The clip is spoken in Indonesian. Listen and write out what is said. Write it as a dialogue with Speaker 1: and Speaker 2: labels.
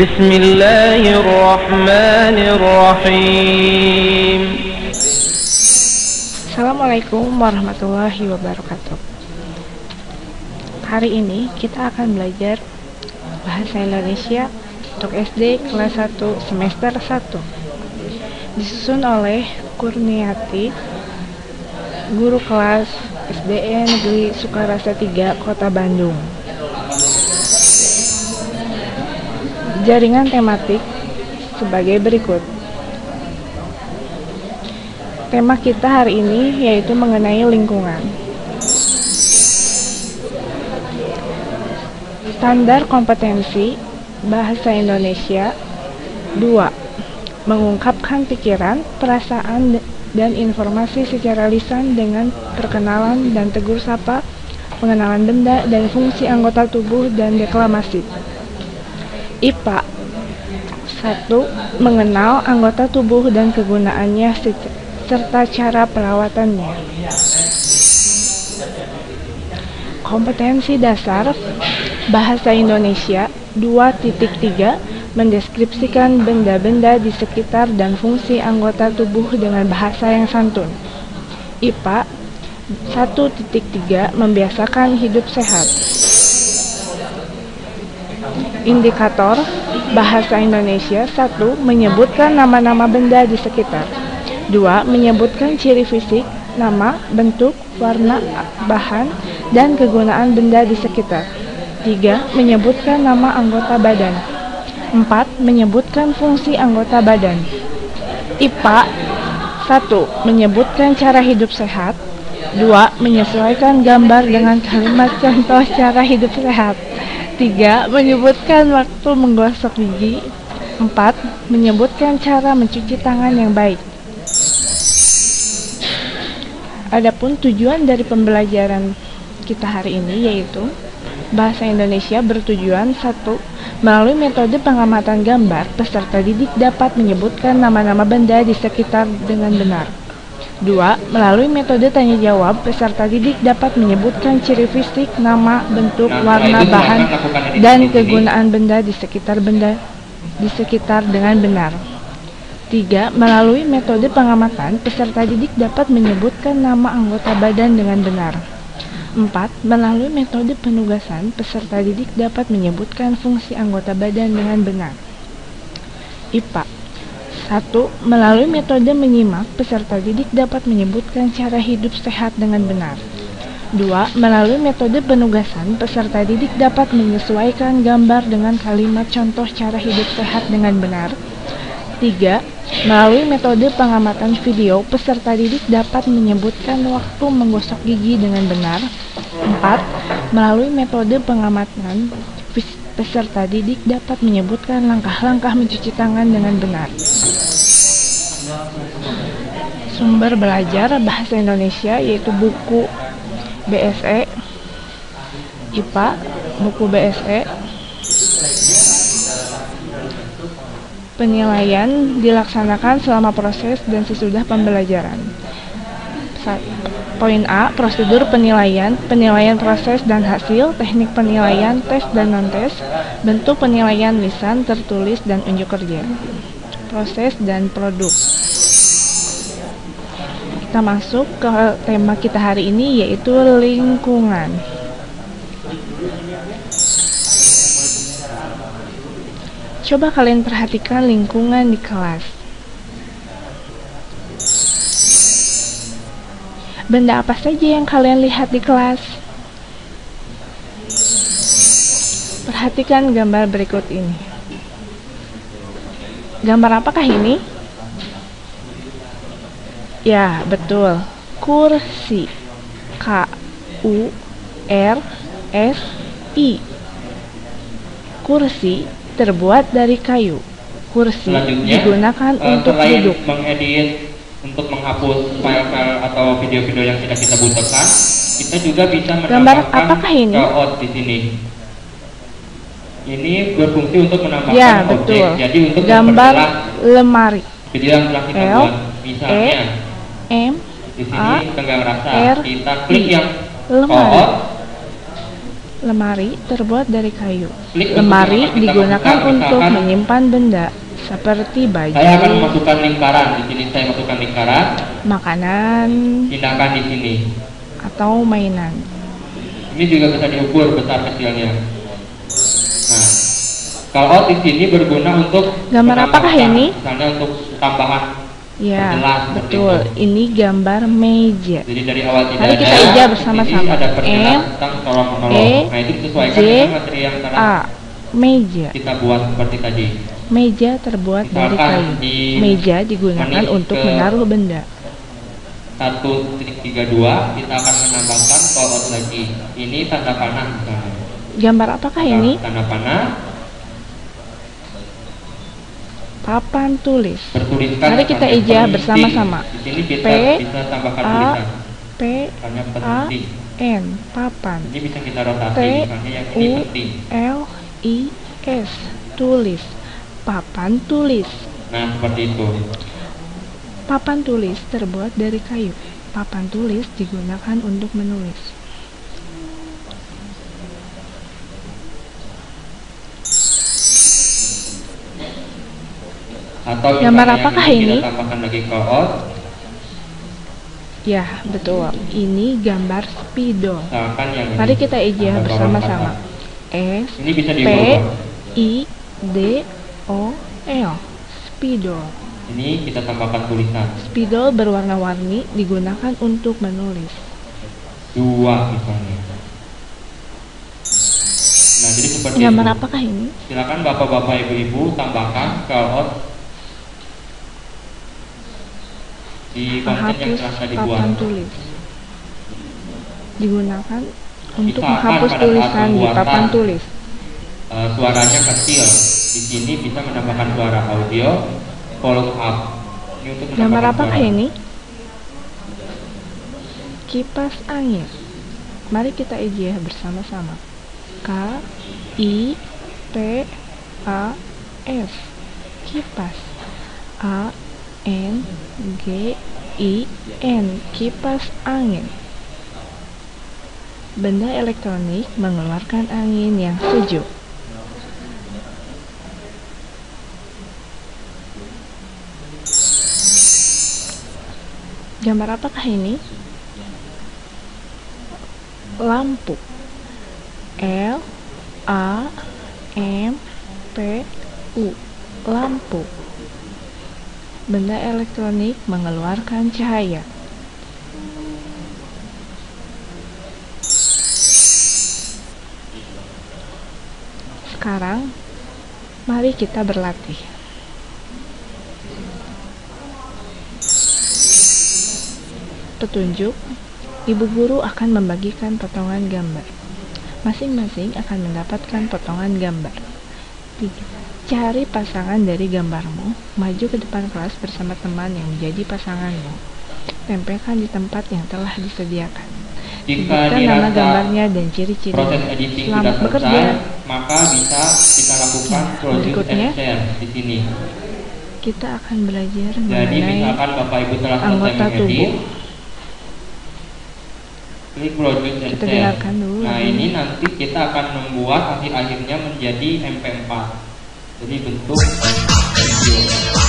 Speaker 1: Bismillahirrahmanirrahim.
Speaker 2: Assalamualaikum warahmatullahi wabarakatuh. Hari ini kita akan belajar Bahasa Indonesia untuk SD kelas 1 semester 1. Disusun oleh Kurniati, guru kelas SDN Negeri Sukarasa 3, Kota Bandung. Jaringan tematik sebagai berikut. Tema kita hari ini yaitu mengenai lingkungan. Standar kompetensi Bahasa Indonesia 2. Mengungkapkan pikiran, perasaan, dan informasi secara lisan dengan perkenalan dan tegur sapa, pengenalan benda dan fungsi anggota tubuh, dan deklamasi. IPA 1. Mengenal anggota tubuh dan kegunaannya serta cara perawatannya. Kompetensi dasar Bahasa Indonesia 2.3 mendeskripsikan benda-benda di sekitar dan fungsi anggota tubuh dengan bahasa yang santun. IPA 1.3 membiasakan hidup sehat. Indikator Bahasa Indonesia 1. Menyebutkan nama-nama benda di sekitar. 2. Menyebutkan ciri fisik, nama, bentuk, warna, bahan, dan kegunaan benda di sekitar. 3. Menyebutkan nama anggota badan. 4. Menyebutkan fungsi anggota badan. IPA 1. Menyebutkan cara hidup sehat. 2. Menyesuaikan gambar dengan kalimat contoh cara hidup sehat. 3. Menyebutkan waktu menggosok gigi. 4. Menyebutkan cara mencuci tangan yang baik. Adapun tujuan dari pembelajaran kita hari ini yaitu Bahasa Indonesia bertujuan 1. Melalui metode pengamatan gambar, peserta didik dapat menyebutkan nama-nama benda di sekitar dengan benar. 2. Melalui metode tanya jawab, peserta didik dapat menyebutkan ciri fisik, nama, bentuk, warna, bahan, dan kegunaan benda di sekitar dengan benar. 3. Melalui metode pengamatan, peserta didik dapat menyebutkan nama anggota badan dengan benar. 4. Melalui metode penugasan, peserta didik dapat menyebutkan fungsi anggota badan dengan benar. IPA 1. Melalui metode menyimak, peserta didik dapat menyebutkan cara hidup sehat dengan benar. 2. Melalui metode penugasan, peserta didik dapat menyesuaikan gambar dengan kalimat contoh cara hidup sehat dengan benar. 3. Melalui metode pengamatan video, peserta didik dapat menyebutkan waktu menggosok gigi dengan benar. 4. Melalui metode pengamatan, peserta didik dapat menyebutkan langkah-langkah mencuci tangan dengan benar. Sumber belajar Bahasa Indonesia yaitu buku BSE, IPA, buku BSE. Penilaian dilaksanakan selama proses dan sesudah pembelajaran. Poin A. Prosedur penilaian, penilaian proses dan hasil, teknik penilaian, tes dan non-tes, bentuk penilaian lisan, tertulis, dan unjuk kerja. Proses dan produk. Kita masuk ke tema kita hari ini yaitu lingkungan. Coba kalian perhatikan lingkungan di kelas. Benda apa saja yang kalian lihat di kelas? Perhatikan gambar berikut ini. Gambar apakah ini? Ya, betul. Kursi. K-U-R-S-I. Kursi terbuat dari kayu. Kursi digunakan untuk duduk.
Speaker 3: Mengedit, untuk menghapus file-file atau video-video yang tidak kita butuhkan, kita juga bisa menambahkan layout di sini. Ini berfungsi untuk menambahkan objek. Jadi untuk
Speaker 2: gambar lemari.
Speaker 3: Video yang telah kita buat, misalnya di sini tenggang rasa, kita klik yang layout,
Speaker 2: Lemari terbuat dari kayu.
Speaker 3: Klik
Speaker 2: Lemari
Speaker 3: untuk kita
Speaker 2: digunakan
Speaker 3: masukkan,
Speaker 2: untuk
Speaker 3: misalkan,
Speaker 2: menyimpan benda seperti baju,
Speaker 3: saya akan memasukkan lingkaran. Di sini saya masukkan lingkaran.
Speaker 2: makanan,
Speaker 3: Pindahkan di sini.
Speaker 2: atau mainan.
Speaker 3: Ini juga bisa diukur besar kecilnya. Nah, kalau di sini berguna untuk
Speaker 2: Gambar apakah
Speaker 3: menambahkan,
Speaker 2: ini?
Speaker 3: Misalnya untuk tambahan
Speaker 2: Ya,
Speaker 3: jelas seperti
Speaker 2: betul.
Speaker 3: itu.
Speaker 2: Ini gambar meja.
Speaker 3: Jadi dari awal tidak
Speaker 2: Mari
Speaker 3: ada.
Speaker 2: kita ijab
Speaker 3: di
Speaker 2: bersama-sama.
Speaker 3: sini ada perjelas
Speaker 2: M,
Speaker 3: tentang tolong-menolong.
Speaker 2: E,
Speaker 3: Nah, itu disesuaikan
Speaker 2: J,
Speaker 3: dengan materi yang telah
Speaker 2: A. Meja.
Speaker 3: kita buat seperti tadi.
Speaker 2: Meja terbuat dari
Speaker 3: Misalkan
Speaker 2: kayu.
Speaker 3: di
Speaker 2: Meja digunakan
Speaker 3: menit
Speaker 2: untuk
Speaker 3: ke-
Speaker 2: menaruh benda.
Speaker 3: 1.32 kita akan menambahkan call out lagi. Ini tanda panah misalnya.
Speaker 2: Gambar apakah ini?
Speaker 3: Tanda panah
Speaker 2: Papan tulis.
Speaker 3: bertuliskan.
Speaker 2: Mari kita
Speaker 3: kata
Speaker 2: ijab
Speaker 3: penting.
Speaker 2: bersama-sama.
Speaker 3: Di sini kita
Speaker 2: P,
Speaker 3: bisa tambahkan
Speaker 2: A,
Speaker 3: tulisan.
Speaker 2: P,
Speaker 3: Misalnya
Speaker 2: A,
Speaker 3: penting.
Speaker 2: N. Papan.
Speaker 3: Ini bisa kita rotasi.
Speaker 2: T,
Speaker 3: Misalnya yang ini
Speaker 2: U,
Speaker 3: penting.
Speaker 2: L, I, S. Tulis. Papan tulis.
Speaker 3: Nah, seperti itu.
Speaker 2: Papan tulis terbuat dari kayu. Papan tulis digunakan untuk menulis.
Speaker 3: Atau
Speaker 2: Gambar
Speaker 3: misalnya
Speaker 2: apakah
Speaker 3: yang
Speaker 2: ini?
Speaker 3: Kita tambahkan lagi call out.
Speaker 2: Ya, betul. Ini gambar spidol.
Speaker 3: Misalkan yang ini.
Speaker 2: Mari kita ijab
Speaker 3: Tambah
Speaker 2: bersama-sama.
Speaker 3: bawah
Speaker 2: S,
Speaker 3: Ini bisa
Speaker 2: P,
Speaker 3: diubah.
Speaker 2: I, D, O, L. Spidol.
Speaker 3: Ini kita tambahkan tulisan.
Speaker 2: Spidol berwarna-warni digunakan untuk menulis.
Speaker 3: 2 misalnya. Nah, jadi seperti
Speaker 2: Gambar
Speaker 3: itu.
Speaker 2: apakah ini?
Speaker 3: Silakan bapak-bapak, ibu-ibu tambahkan call out di konten yang
Speaker 2: Menghapus
Speaker 3: telah saya dibuat.
Speaker 2: papan tulis. Digunakan untuk
Speaker 3: Misalkan
Speaker 2: menghapus
Speaker 3: pada saat
Speaker 2: tulisan di
Speaker 3: pembuatan,
Speaker 2: papan tulis.
Speaker 3: Suaranya kecil. Di sini bisa menambahkan suara audio, volume up. Ini untuk
Speaker 2: Gambar
Speaker 3: menambahkan
Speaker 2: apakah
Speaker 3: suara.
Speaker 2: ini? Kipas angin. Mari kita ijab bersama-sama. K, I, P, A, S. Kipas. A, N, G, I, N. Kipas angin. Benda elektronik mengeluarkan angin yang sejuk. Gambar apakah ini? Lampu. L, A, M, P, U. Lampu. Benda elektronik mengeluarkan cahaya. Sekarang, mari kita berlatih. Petunjuk, ibu guru akan membagikan potongan gambar. Masing-masing akan mendapatkan potongan gambar. 3. Cari pasangan dari gambarmu, maju ke depan kelas bersama teman yang menjadi pasanganmu. Tempelkan di tempat yang telah disediakan.
Speaker 3: Jika
Speaker 2: Sebutkan nama
Speaker 3: dirasa
Speaker 2: gambarnya dan ciri-ciri.
Speaker 3: proses editing
Speaker 2: Selamat
Speaker 3: sudah
Speaker 2: bekerja.
Speaker 3: selesai, maka bisa kita lakukan produce
Speaker 2: berikutnya,
Speaker 3: and share di sini.
Speaker 2: Kita akan belajar
Speaker 3: Jadi
Speaker 2: mengenai
Speaker 3: misalkan Bapak Ibu telah selesai
Speaker 2: anggota
Speaker 3: mengedit,
Speaker 2: tubuh.
Speaker 3: klik produce and
Speaker 2: Kita
Speaker 3: share.
Speaker 2: dengarkan dulu
Speaker 3: Nah,
Speaker 2: lagunya.
Speaker 3: ini nanti kita akan membuat akhir-akhirnya menjadi MP4. Jadi bentuk video.